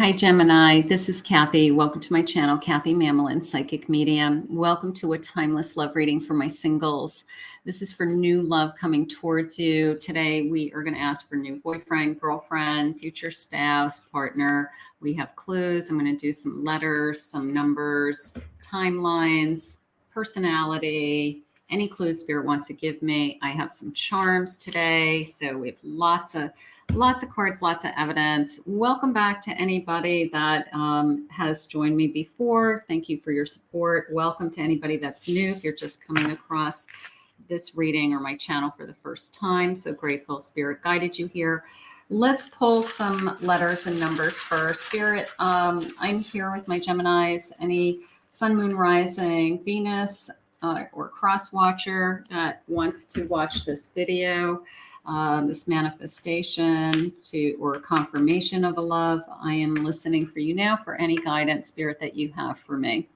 Hi, Gemini. This is Kathy. Welcome to my channel, Kathy Mamolen, Psychic Medium. Welcome to a timeless love reading for my singles. This is for new love coming towards you. Today, we are going to ask for new boyfriend, girlfriend, future spouse, partner. We have clues. I'm going to do some letters, some numbers, timelines, personality, any clues Spirit wants to give me. I have some charms today. So we have lots of cards, lots of evidence. Welcome back to anybody that has joined me before. Thank you for your support. Welcome to anybody that's new. If you're just coming across this reading or my channel for the first time, so grateful Spirit guided you here. Let's pull some letters and numbers first. Spirit, I'm here with my Geminis. Any sun, moon, rising, Venus, or cross watcher that wants to watch this video, this manifestation or confirmation of a love, I am listening for you now for any guidance, Spirit, that you have for me.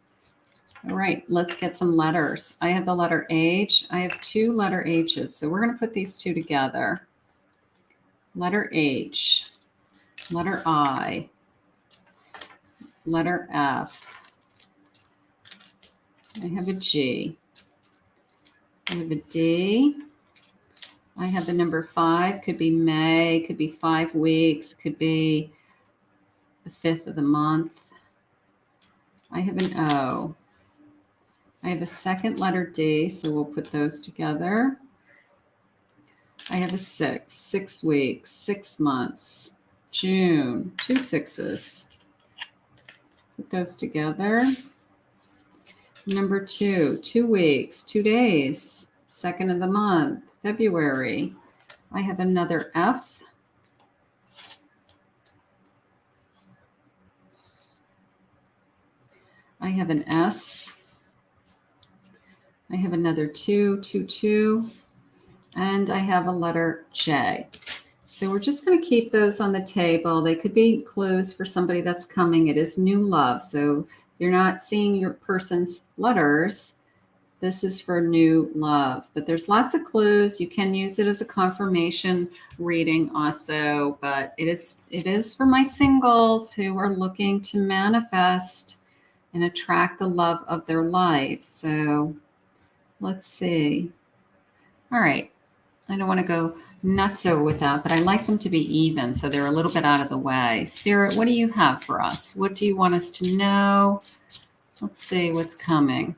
All right, let's get some letters. I have the letter H. I have two letter H's, so we're going to put these two together. Letter H, letter I, letter F. I have a G. I have a D. I have the number 5. Could be May, could be 5 weeks, could be the 5th of the month. I have an O. I have a second letter D, so we'll put those together. I have a 6 weeks, 6 months, June, 2 6s. Put those together. Number 2, 2 weeks, 2 days, 2nd of the month, February. I have another F. I have an S. I have another 2, 2, 2. And I have a letter J. So we're just going to keep those on the table. They could be clues for somebody that's coming. It is new love. So you're not seeing your person's letters. This is for new love, but there's lots of clues. You can use it as a confirmation reading also, but it is for my singles who are looking to manifest and attract the love of their life. So let's see. All right. I don't want to go nutso with that, but I like them to be even, so they're a little bit out of the way. Spirit, what do you have for us? What do you want us to know? Let's see what's coming.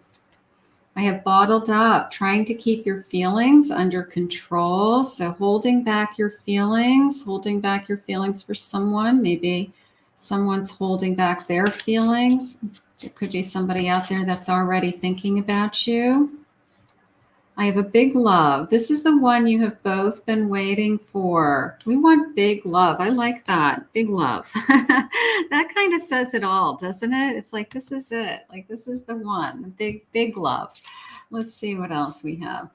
I have bottled up, trying to keep your feelings under control. So holding back your feelings for someone. Maybe someone's holding back their feelings. There could be somebody out there that's already thinking about you. I have a big love. This is the one you have both been waiting for. We want big love. I like that. Big love. That kind of says it all, doesn't it? It's like, this is it. Like, this is the one. Big love. Let's see what else we have.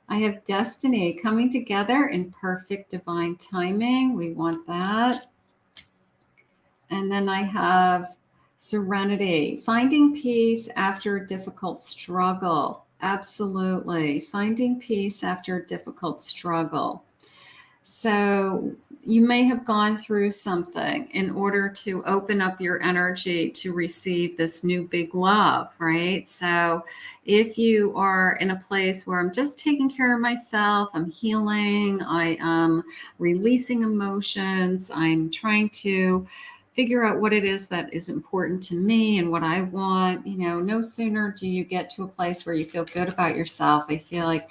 I have destiny coming together in perfect divine timing. We want that. And then I have serenity, finding peace after a difficult struggle. Absolutely. Finding peace after a difficult struggle. So you may have gone through something in order to open up your energy to receive this new big love, right? So if you are in a place where I'm just taking care of myself, I'm healing, I am releasing emotions, I'm trying to figure out what it is that is important to me and what I want. You know, no sooner do you get to a place where you feel good about yourself. I feel like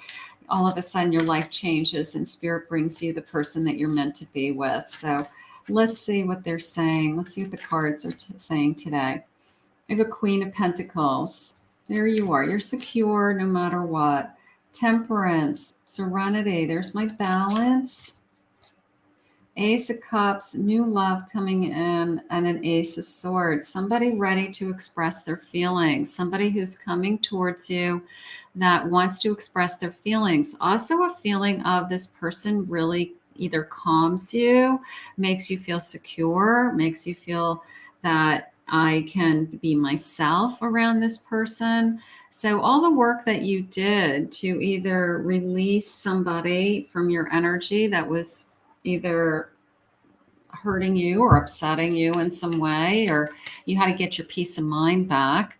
all of a sudden your life changes and Spirit brings you the person that you're meant to be with. So let's see what they're saying. Let's see what the cards are saying today. I have a Queen of Pentacles. There you are. You're secure no matter what. Temperance, serenity. There's my balance. Ace of Cups, new love coming in, and an Ace of Swords. Somebody ready to express their feelings. Somebody who's coming towards you that wants to express their feelings. Also a feeling of this person really either calms you, makes you feel secure, makes you feel that I can be myself around this person. So all the work that you did to either release somebody from your energy that was either hurting you or upsetting you in some way, or you had to get your peace of mind back.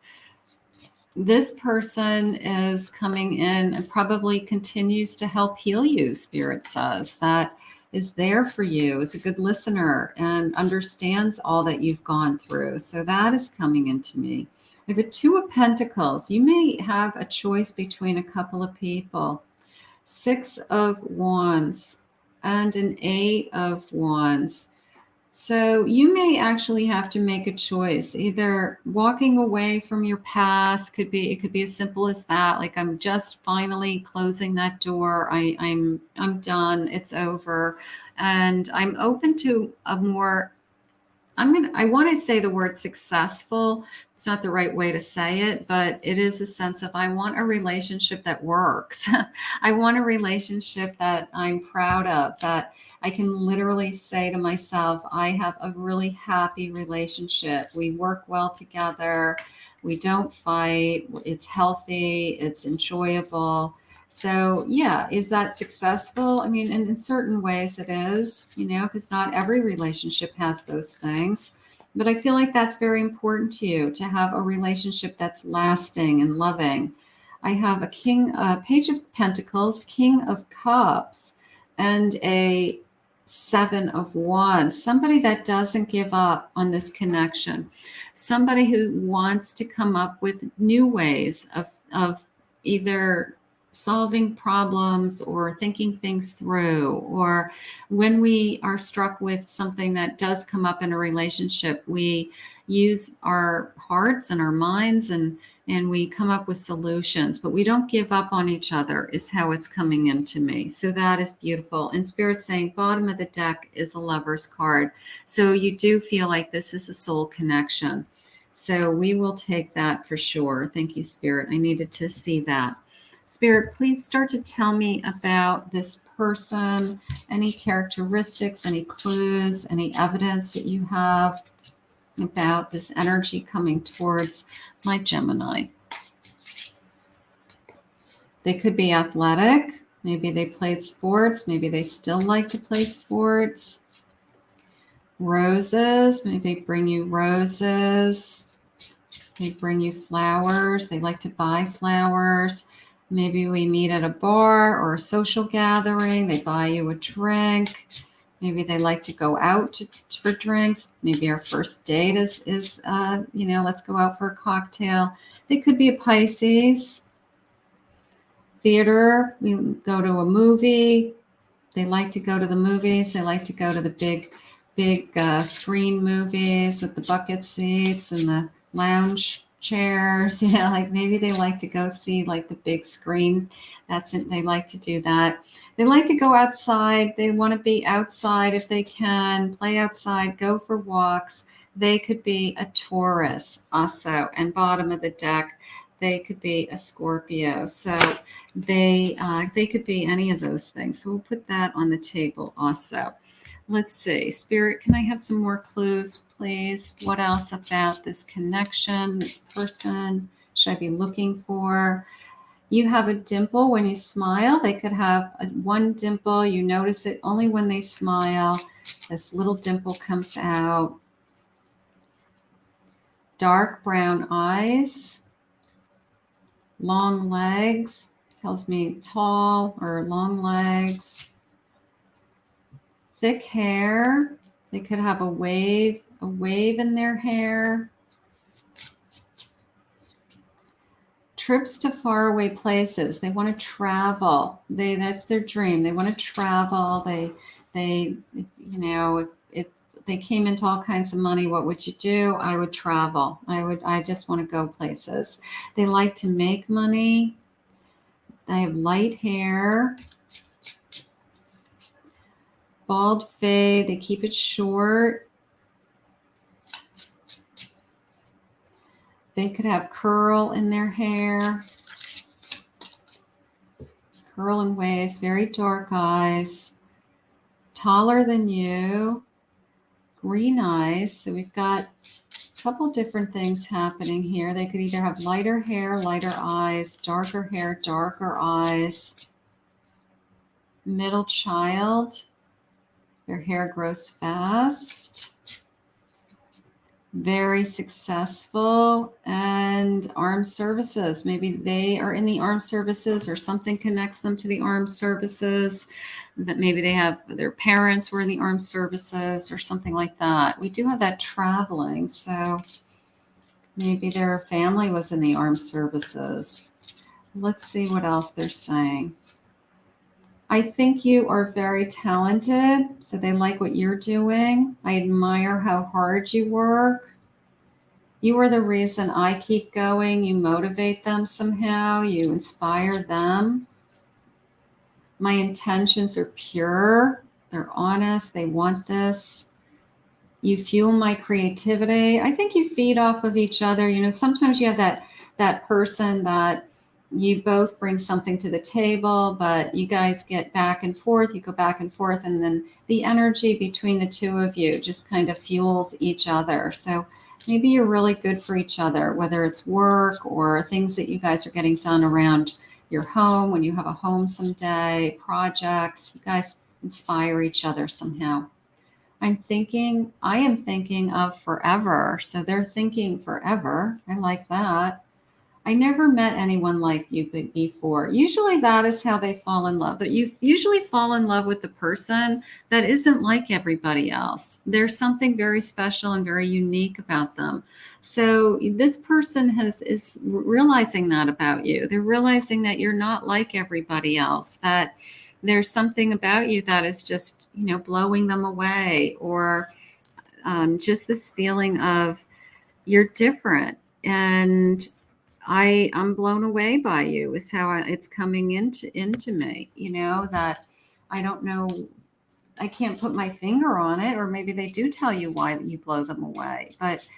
This person is coming in and probably continues to help heal you, Spirit says. That is there for you, is a good listener and understands all that you've gone through. So that is coming into me. I have a Two of Pentacles. You may have a choice between a couple of people. Six of Wands and an Eight of Wands. So you may actually have to make a choice, either walking away from your past. It could be as simple as that. Like, I'm just finally closing that door. I'm done. It's over. And I'm open to a more, I want to say the word successful. It's not the right way to say it, but it is a sense of, I want a relationship that works. I want a relationship that I'm proud of, that I can literally say to myself, I have a really happy relationship. We work well together. We don't fight. It's healthy. It's enjoyable. So yeah, is that successful? I mean, in certain ways it is, because not every relationship has those things. But I feel like that's very important to you, to have a relationship that's lasting and loving. I have a Page of Pentacles, King of Cups, and a Seven of Wands. Somebody that doesn't give up on this connection. Somebody who wants to come up with new ways of either solving problems or thinking things through, or when we are struck with something that does come up in a relationship, we use our hearts and our minds and we come up with solutions, but we don't give up on each other, is how it's coming into me. So that is beautiful. And Spirit saying bottom of the deck is a Lover's card. So you do feel like this is a soul connection. So we will take that for sure. Thank you, Spirit. I needed to see that. Spirit, please start to tell me about this person, any characteristics, any clues, any evidence that you have about this energy coming towards my Gemini. They could be athletic. Maybe they played sports. Maybe they still like to play sports. Roses. Maybe they bring you roses. They bring you flowers. They like to buy flowers. Maybe we meet at a bar or a social gathering. They buy you a drink. Maybe they like to go out for drinks. Maybe our first date is let's go out for a cocktail. They could be a Pisces. Theater, we go to a movie. They like to go to the movies. They like to go to the big screen movies with the bucket seats and the lounge chairs. Like maybe they like to go see like the big screen. That's it. They like to do that. They like to go outside. They want to be outside if they can, play outside, go for walks. They could be a Taurus also. And bottom of the deck, they could be a Scorpio. So they could be any of those things. So we'll put that on the table also. Let's see. Spirit, can I have some more clues, please? What else about this connection, this person should I be looking for? You have a dimple when you smile. They could have one dimple. You notice it only when they smile. This little dimple comes out. Dark brown eyes. Long legs. Tells me tall or long legs. Thick hair. They could have a wave in their hair. Trips to faraway places. They want to travel. That's their dream. They want to travel. If they came into all kinds of money, what would you do? I would travel. I just want to go places. They like to make money. They have light hair. Bald fade, they keep it short. They could have curl in their hair. Curl in waves, very dark eyes. Taller than you. Green eyes. So we've got a couple different things happening here. They could either have lighter hair, lighter eyes, darker hair, darker eyes. Middle child. Their hair grows fast. Very successful. And armed services. Maybe they are in the armed services or something connects them to the armed services. That maybe they have their parents were in the armed services or something like that. We do have that traveling. So maybe their family was in the armed services. Let's see what else they're saying. I think you are very talented, so they like what you're doing. I admire how hard you work. You are the reason I keep going. You motivate them somehow. You inspire them. My intentions are pure. They're honest. They want this. You fuel my creativity. I think you feed off of each other. You know, sometimes you have that person that you both bring something to the table, but you guys get back and forth. You go back and forth, and then the energy between the two of you just kind of fuels each other. So maybe you're really good for each other, whether it's work or things that you guys are getting done around your home, when you have a home someday, projects. You guys inspire each other somehow. I am thinking of forever. So they're thinking forever. I like that. I never met anyone like you before. Usually that is how they fall in love. That you usually fall in love with the person that isn't like everybody else. There's something very special and very unique about them. So this person is realizing that about you. They're realizing that you're not like everybody else, that there's something about you that is just, you know, blowing them away, or just this feeling of you're different. And I'm blown away by you is how it's coming into me, you know, that I don't know, I can't put my finger on it, or maybe they do tell you why you blow them away, but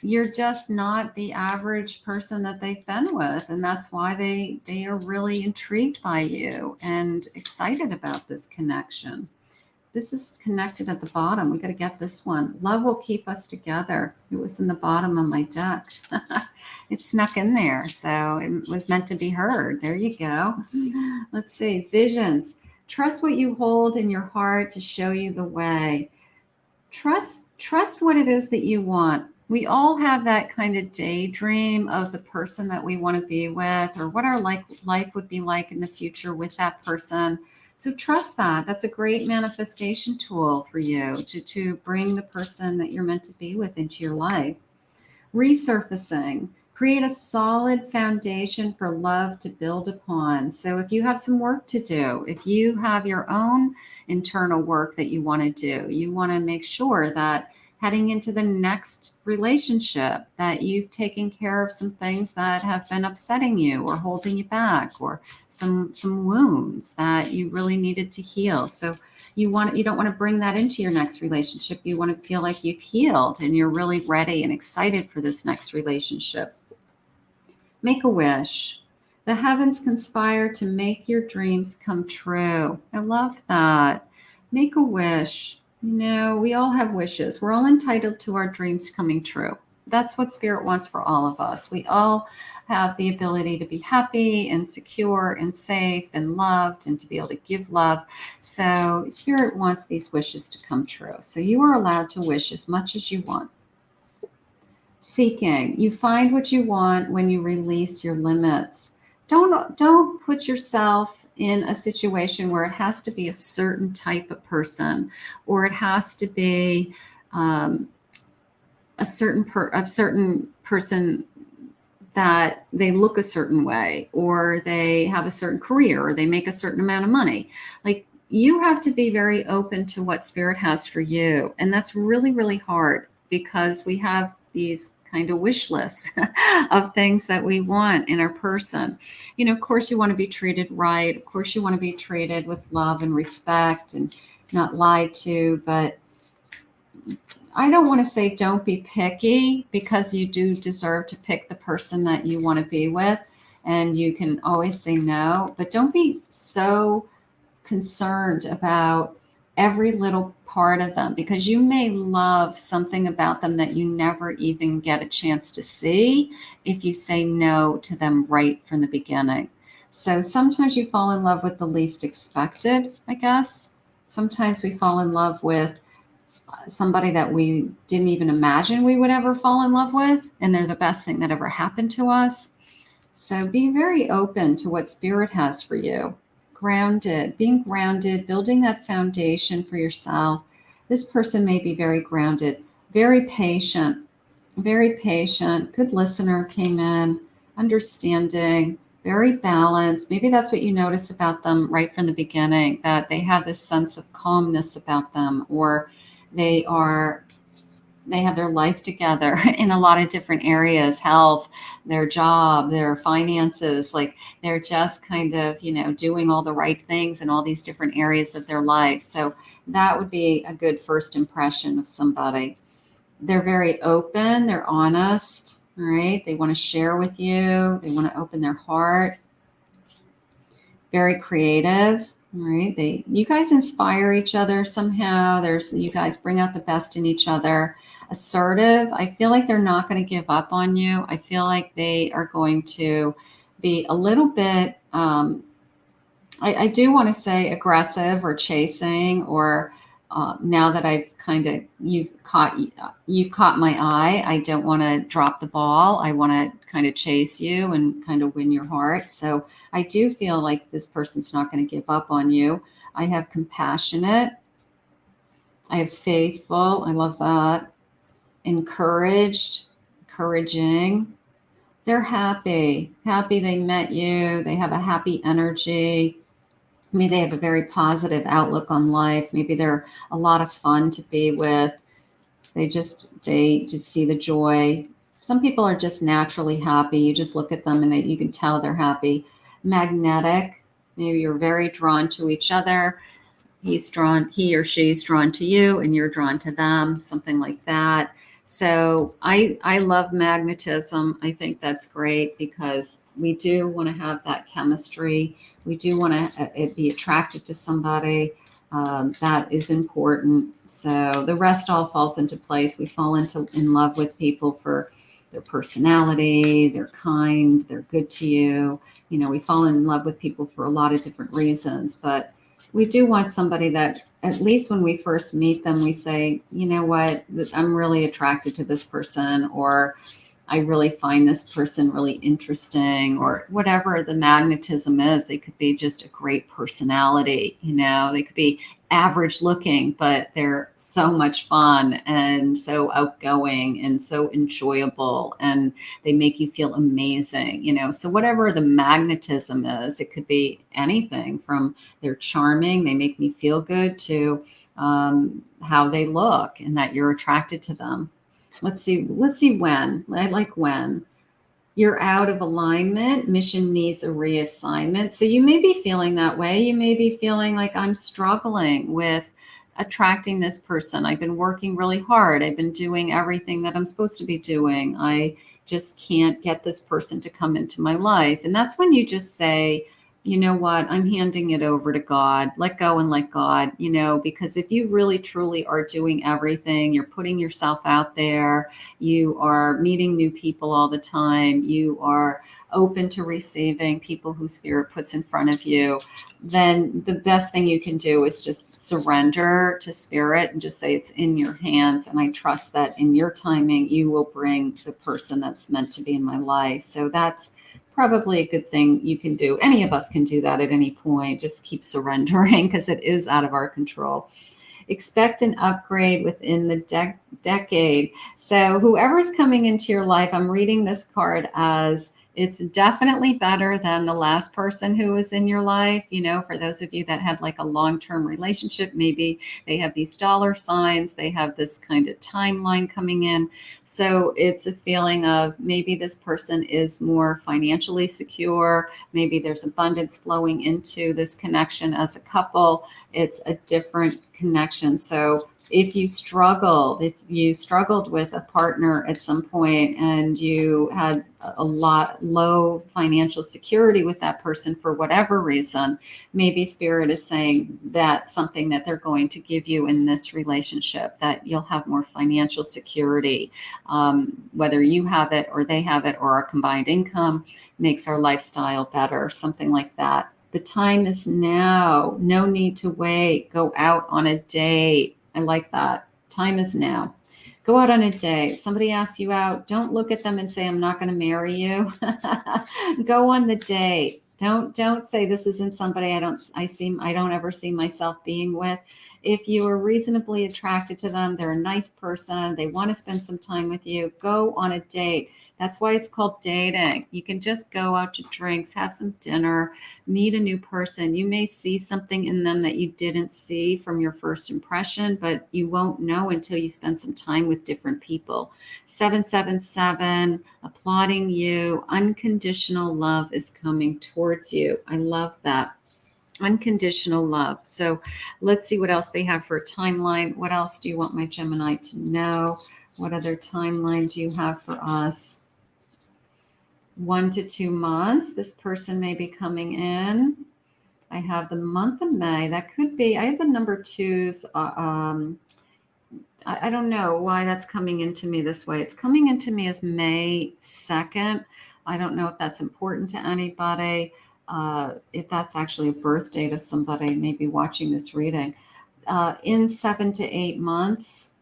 you're just not the average person that they've been with. And that's why they are really intrigued by you and excited about this connection. This is connected at the bottom. We got to get this one. Love will keep us together. It was in the bottom of my deck. It snuck in there. So it was meant to be heard. There you go. Let's see. Visions. Trust what you hold in your heart to show you the way. Trust what it is that you want. We all have that kind of daydream of the person that we want to be with, or what our life would be like in the future with that person. So trust that. That's a great manifestation tool for you to bring the person that you're meant to be with into your life. Resurfacing. Create a solid foundation for love to build upon. So if you have some work to do, if you have your own internal work that you want to do, you want to make sure that heading into the next relationship that you've taken care of some things that have been upsetting you or holding you back, or some wounds that you really needed to heal. So you don't want to bring that into your next relationship. You want to feel like you've healed and you're really ready and excited for this next relationship. Make a wish. The heavens conspire to make your dreams come true. I love that. Make a wish. You know, we all have wishes. We're all entitled to our dreams coming true. That's what Spirit wants for all of us. We all have the ability to be happy and secure and safe and loved, and to be able to give love. So Spirit wants these wishes to come true. So you are allowed to wish as much as you want. Seeking. You find what you want when you release your limits. Don't put yourself in a situation where it has to be a certain type of person, or it has to be a certain person that they look a certain way, or they have a certain career, or they make a certain amount of money. Like, you have to be very open to what Spirit has for you. And that's really, really hard, because we have these kind of wish lists of things that we want in our person. You know, of course, you want to be treated right. Of course, you want to be treated with love and respect and not lied to. But I don't want to say don't be picky, because you do deserve to pick the person that you want to be with. And you can always say no. But don't be so concerned about every little part of them, because you may love something about them that you never even get a chance to see if you say no to them right from the beginning. So sometimes you fall in love with the least expected, I guess. Sometimes we fall in love with somebody that we didn't even imagine we would ever fall in love with, and they're the best thing that ever happened to us. So be very open to what spirit has for you. Grounded, being grounded, building that foundation for yourself. This person may be very grounded, very patient, good listener came in, understanding, very balanced. Maybe that's what you notice about them right from the beginning, that they have this sense of calmness about them, or they are they have their life together in a lot of different areas, health, their job, their finances, like they're just kind of, doing all the right things in all these different areas of their life. So that would be a good first impression of somebody. They're very open, they're honest, all right? They want to share with you, they want to open their heart. Very creative. All right. You guys inspire each other somehow. You guys bring out the best in each other. Assertive. I feel like they're not going to give up on you. I feel like they are going to be a little bit, I do want to say aggressive or chasing, or now that you've caught my eye, I don't want to drop the ball. I want to kind of chase you and kind of win your heart. So I do feel like this person's not going to give up on you. I have compassionate. I have faithful. I love that. Encouraged, encouraging. They're happy they met you. They have a happy energy. Maybe they have a very positive outlook on life. Maybe they're a lot of fun to be with. They just see the joy. Some people are just naturally happy. You just look at them and you can tell they're happy. Magnetic. Maybe you're very drawn to each other. He or she's drawn to you and you're drawn to them, something like that. So I love magnetism. I think that's great because we do want to have that chemistry. We do want to be attracted to somebody. That is important. So the rest all falls into place. We fall in love with people for their personality, they're kind, they're good to you. We fall in love with people for a lot of different reasons, but we do want somebody that, at least when we first meet them, we say, you know what, I'm really attracted to this person, or I really find this person really interesting, or whatever the magnetism is. They could be just a great personality. They could be average looking, but they're so much fun and so outgoing and so enjoyable, and they make you feel amazing. So whatever the magnetism is, it could be anything from they're charming, they make me feel good, to how they look and that you're attracted to them. Let's see when. I like when. You're out of alignment. Mission needs a reassignment. So you may be feeling that way. You may be feeling like, I'm struggling with attracting this person. I've been working really hard. I've been doing everything that I'm supposed to be doing. I just can't get this person to come into my life. And that's when you just say, you know what, I'm handing it over to God. Let go and let God, because if you really truly are doing everything, you're putting yourself out there, you are meeting new people all the time, you are open to receiving people who spirit puts in front of you, then the best thing you can do is just surrender to spirit and just say, it's in your hands. And I trust that in your timing, you will bring the person that's meant to be in my life. So that's probably a good thing you can do. Any of us can do that at any point. Just keep surrendering because it is out of our control. Expect an upgrade within the decade. So whoever's coming into your life, I'm reading this card as it's definitely better than the last person who was in your life. For those of you that had like a long-term relationship, maybe they have these dollar signs, they have this kind of timeline coming in. So it's a feeling of maybe this person is more financially secure. Maybe there's abundance flowing into this connection as a couple. It's a different connection. So if you struggled with a partner at some point and you had a lot low financial security with that person for whatever reason, maybe spirit is saying that's something that they're going to give you in this relationship, that you'll have more financial security, whether you have it or they have it, or our combined income makes our lifestyle better, something like that. The time is now. No need to wait. Go out on a date. I like that. Time is now. Go out on a date. Somebody asks you out. Don't look at them and say, I'm not going to marry you. Go on the date. Don't say this isn't somebody I don't ever see myself being with. If you are reasonably attracted to them, they're a nice person, they want to spend some time with you, go on a date. That's why it's called dating. You can just go out to drinks, have some dinner, meet a new person. You may see something in them that you didn't see from your first impression, but you won't know until you spend some time with different people. 777, applauding you. Unconditional love is coming towards you. I love that. Unconditional love. So let's see what else they have for a timeline. What else do you want my Gemini to know? What other timeline do you have for us? 1 to 2 months. This person may be coming in. I have the month of May. That could be, I have the number 2s. I don't know why that's coming into me this way. It's coming into me as May 2nd. I don't know if that's important to anybody. If that's actually a birthday to somebody maybe watching this reading. In 7 to 8 months,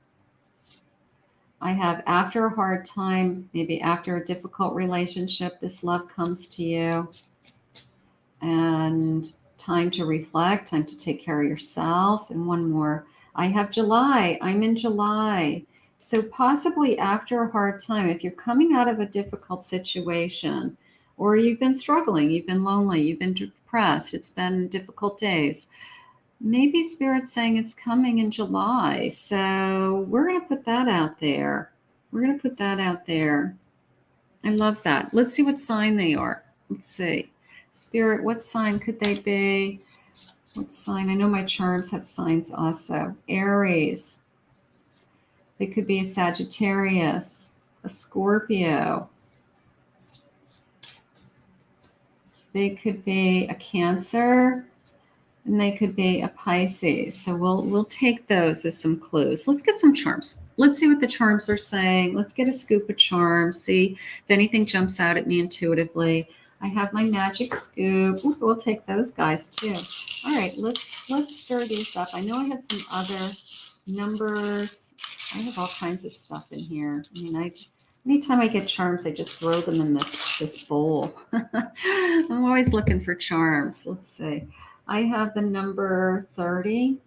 I have after a hard time, maybe after a difficult relationship, this love comes to you. And time to reflect, time to take care of yourself. And one more. I have July. I'm in July. So possibly after a hard time, if you're coming out of a difficult situation, or you've been struggling, you've been lonely, you've been depressed, it's been difficult days, maybe Spirit's saying it's coming in July. So we're going to put that out there. We're going to put that out there. I love that. Let's see what sign they are. Let's see. Spirit, what sign could they be? What sign? I know my charms have signs also. Aries. They could be a Sagittarius, a Scorpio. They could be a Cancer, and they could be a Pisces. So we'll take those as some clues. Let's get some charms. Let's see what the charms are saying. Let's get a scoop of charms. See if anything jumps out at me intuitively. I have my magic scoop. Ooh, we'll take those guys too. All right, let's stir these up. I know I have some other numbers. I have all kinds of stuff in here. I mean, anytime I get charms, I just throw them in this bowl. I'm always looking for charms. Let's see. I have the number 30,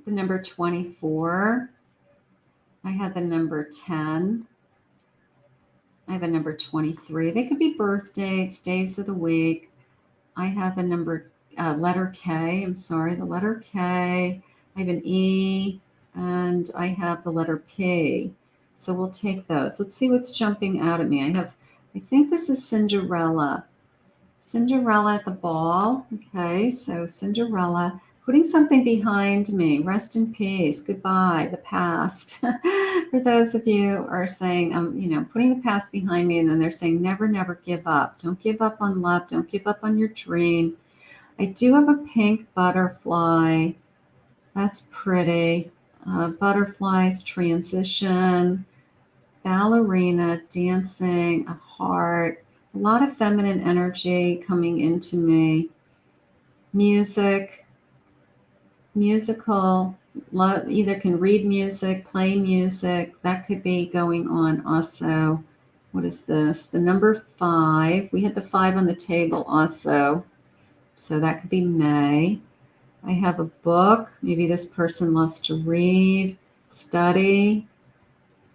the number 24. I have the number 10. I have a number 23. They could be birth dates, days of the week. I have a number, letter K. I'm sorry, the letter K. I have an E, and I have the letter P. So we'll take those. Let's see what's jumping out at me. I think this is Cinderella. Cinderella at the ball. Okay, so Cinderella. Putting something behind me. Rest in peace. Goodbye. The past. For those of you who are saying, putting the past behind me, and then they're saying, never, never give up. Don't give up on love. Don't give up on your dream. I do have a pink butterfly. That's pretty. Butterflies, transition, ballerina, dancing, a heart. A lot of feminine energy coming into me. Music. Musical, love, either can read music, play music. That could be going on also. What is this? The number 5. We had the 5 on the table also. So that could be May. I have a book. Maybe this person loves to read, study.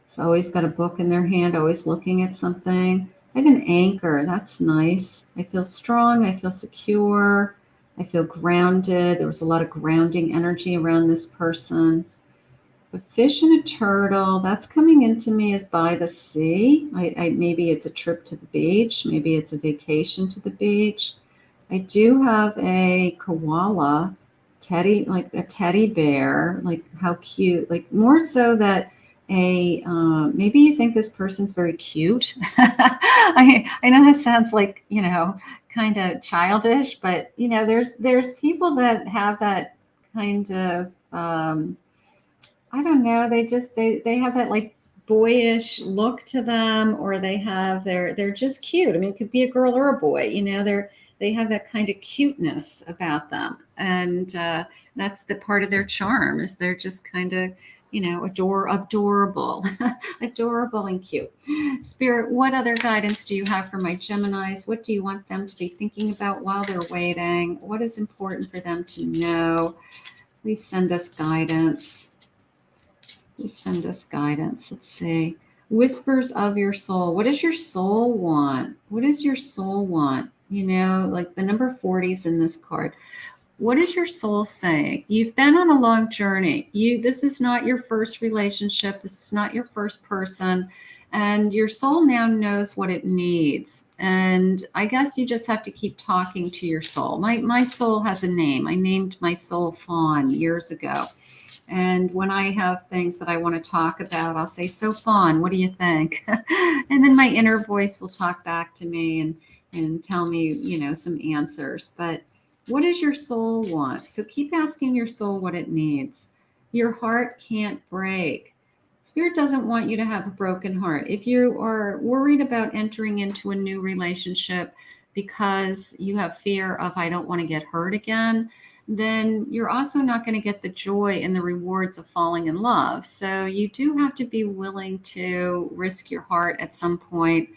It's always got a book in their hand, always looking at something. I have an anchor. That's nice. I feel strong. I feel secure. I feel grounded. There was a lot of grounding energy around this person. A fish and a turtle, that's coming into me as by the sea. Maybe it's a trip to the beach. Maybe it's a vacation to the beach. I do have a koala, like a teddy bear. Like how cute. Like more so that maybe you think this person's very cute. I know that sounds like, kind of childish, but there's people that have that kind of I don't know, they have that like boyish look to them, or they have they're just cute. I mean, it could be a girl or a boy, you know, they have that kind of cuteness about them. And that's the part of their charm, is they're just kind of, you know, adorable, adorable and cute. Spirit, what other guidance do you have for my Geminis? What do you want them to be thinking about while they're waiting? What is important for them to know? Please send us guidance. Please send us guidance. Let's see. Whispers of your soul. What does your soul want? What does your soul want? You know, like the number 40 is in this card. What is your soul saying? You've been on a long journey. This is not your first relationship. This is not your first person. And your soul now knows what it needs. And I guess you just have to keep talking to your soul. My soul has a name. I named my soul Fawn years ago. And when I have things that I want to talk about, I'll say, so Fawn, what do you think? And then my inner voice will talk back to me and tell me, you know, some answers. But what does your soul want? So keep asking your soul what it needs. Your heart can't break. Spirit doesn't want you to have a broken heart. If you are worried about entering into a new relationship because you have fear of, I don't want to get hurt again, then you're also not going to get the joy and the rewards of falling in love. So you do have to be willing to risk your heart at some point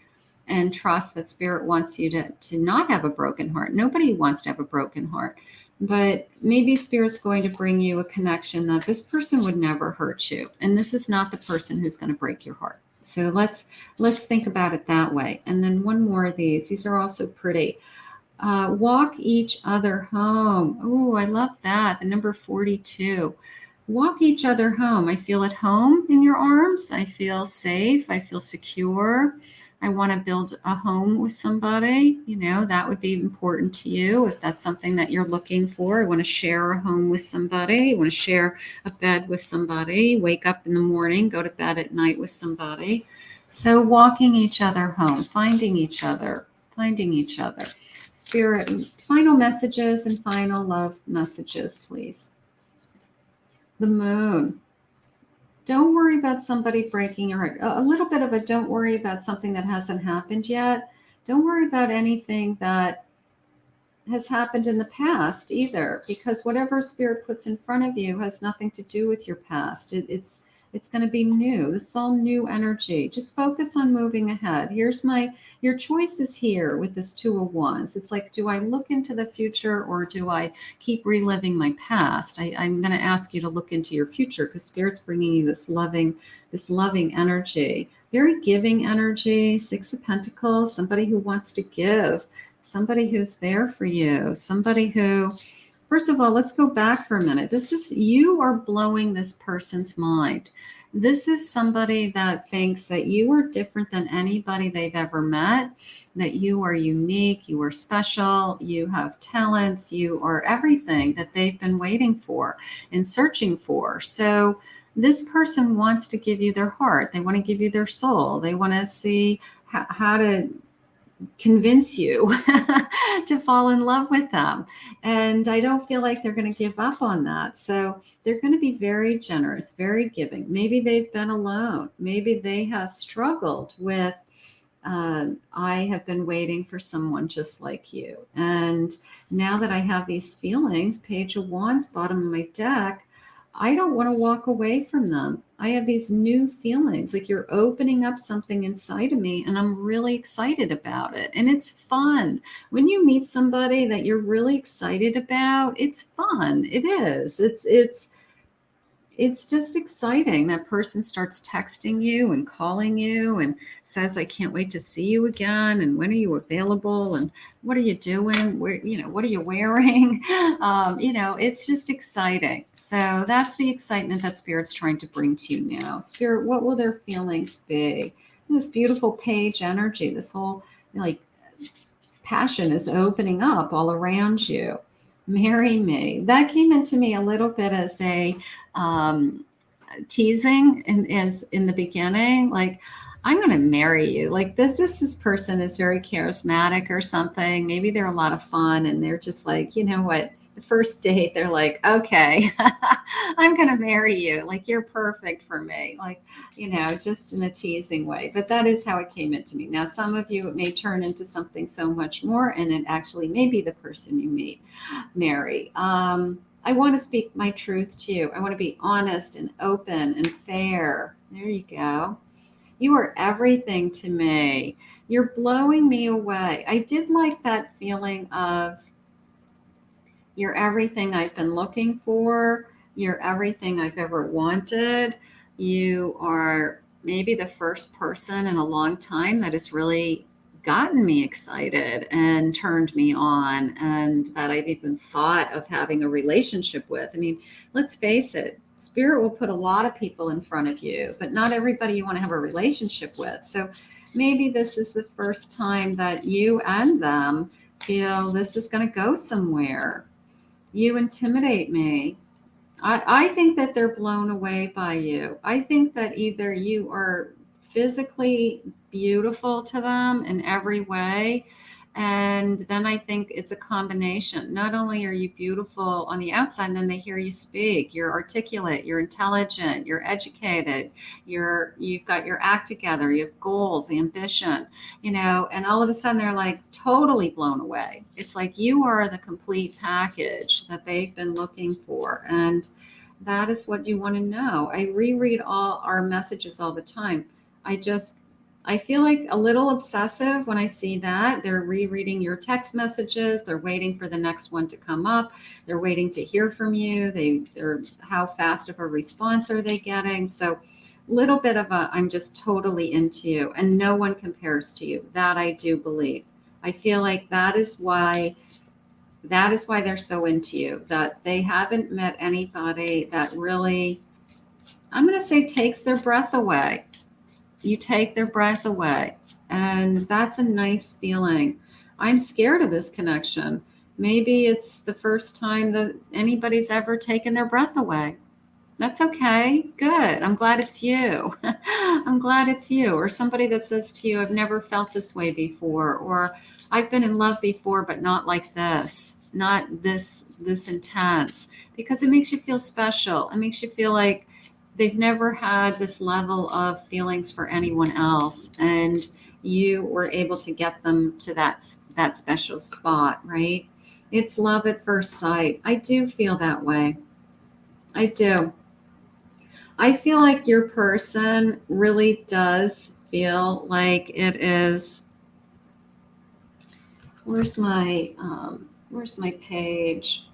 and trust that Spirit wants you to not have a broken heart. Nobody wants to have a broken heart. But maybe Spirit's going to bring you a connection that this person would never hurt you. And this is not the person who's going to break your heart. So let's think about it that way. And then one more of these. These are also pretty. Walk each other home. Oh, I love that. The number 42. Walk each other home. I feel at home in your arms. I feel safe. I feel secure. I want to build a home with somebody. You know, that would be important to you if that's something that you're looking for. I want to share a home with somebody. I want to share a bed with somebody. Wake up in the morning, go to bed at night with somebody. So walking each other home, finding each other. Spirit, final messages and final love messages, please. The moon. Don't worry about somebody breaking your heart. A little bit of a don't worry about something that hasn't happened yet. Don't worry about anything that has happened in the past either, because whatever Spirit puts in front of you has nothing to do with your past. It's going to be new. This is all new energy. Just focus on moving ahead. Your choice is here with this 2 of Wands. It's like, do I look into the future or do I keep reliving my past? I'm going to ask you to look into your future, because Spirit's bringing you this loving energy, very giving energy. 6 of Pentacles, somebody who wants to give, somebody who's there for you, somebody who, first of all, let's go back for a minute. You are blowing this person's mind. This is somebody that thinks that you are different than anybody they've ever met, that you are unique, you are special, you have talents, you are everything that they've been waiting for and searching for. So this person wants to give you their heart. They want to give you their soul. They want to see how to convince you to fall in love with them. And I don't feel like they're going to give up on that. So they're going to be very generous, very giving. Maybe they've been alone. Maybe they have struggled with, I have been waiting for someone just like you. And now that I have these feelings, Page of Wands, bottom of my deck, I don't want to walk away from them. I have these new feelings, like you're opening up something inside of me, and I'm really excited about it. And it's fun. When you meet somebody that you're really excited about, it's fun. It is. It's just exciting. That person starts texting you and calling you and says, I can't wait to see you again. And when are you available? And what are you doing? What are you wearing? It's just exciting. So that's the excitement that Spirit's trying to bring to you now. Spirit, what will their feelings be? This beautiful page energy, this whole passion is opening up all around you. Marry me. That came into me a little bit as a teasing in the beginning, like, I'm going to marry you. Like this person is very charismatic or something. Maybe they're a lot of fun and they're just like, you know what, the first date, they're like, okay, I'm going to marry you. Like, you're perfect for me. Like, just in a teasing way. But that is how it came into me. Now, some of you, it may turn into something so much more, and it actually may be the person you marry. I want to speak my truth to you. I want to be honest and open and fair. There you go. You are everything to me. You're blowing me away. I did like that feeling of you're everything I've been looking for. You're everything I've ever wanted. You are maybe the first person in a long time that has really gotten me excited and turned me on, and that I've even thought of having a relationship with. I mean, let's face it, spirit will put a lot of people in front of you, but not everybody you want to have a relationship with. So maybe this is the first time that you and them feel this is going to go somewhere. You intimidate me. I think that they're blown away by you. I think that either you are physically beautiful to them in every way. And then I think it's a combination. Not only are you beautiful on the outside, and then they hear you speak. You're articulate, you're intelligent, you're educated, you've got your act together, you have goals, ambition, and all of a sudden they're like totally blown away. It's like you are the complete package that they've been looking for. And that is what you want to know. I reread all our messages all the time. I feel like a little obsessive when I see that. They're rereading your text messages. They're waiting for the next one to come up. They're waiting to hear from you. They're how fast of a response are they getting? So little bit of I'm just totally into you, and no one compares to you. That I do believe. I feel like that is why they're so into you, that they haven't met anybody that really, I'm going to say, takes their breath away. You take their breath away. And that's a nice feeling. I'm scared of this connection. Maybe it's the first time that anybody's ever taken their breath away. That's okay. Good. I'm glad it's you. I'm glad it's you. Or somebody that says to you, I've never felt this way before. Or I've been in love before, but not like this. Not this intense. Because it makes you feel special. It makes you feel like they've never had this level of feelings for anyone else. And you were able to get them to that special spot, right? It's love at first sight. I do feel that way. I do. I feel like your person really does feel like it is. Where's my page?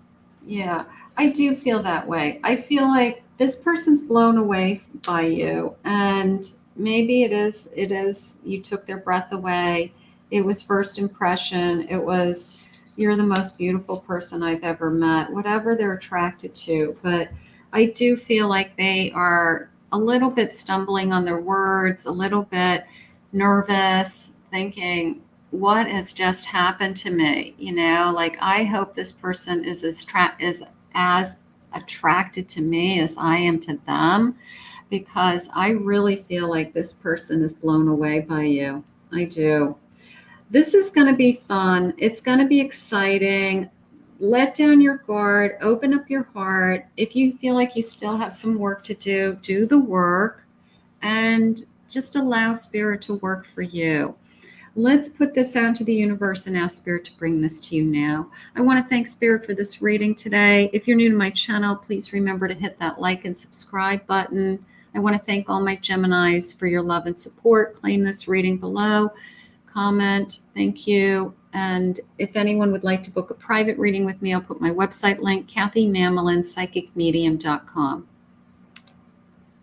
Yeah, I do feel that way. I feel like this person's blown away by you, and maybe it is you took their breath away. It was first impression. It was, you're the most beautiful person I've ever met, whatever they're attracted to. But I do feel like they are a little bit stumbling on their words, a little bit nervous, thinking, what has just happened to me? Like, I hope this person is as attracted to me as I am to them, because I really feel like this person is blown away by you. I do. This is going to be fun. It's going to be exciting. Let down your guard, open up your heart. If you feel like you still have some work to do the work, and just allow spirit to work for you. Let's put this out to the universe and ask Spirit to bring this to you now. I want to thank Spirit for this reading today. If you're new to my channel, please remember to hit that like and subscribe button. I want to thank all my Geminis for your love and support. Claim this reading below. Comment. Thank you. And if anyone would like to book a private reading with me, I'll put my website link, KathyMamolen, psychicmedium.com.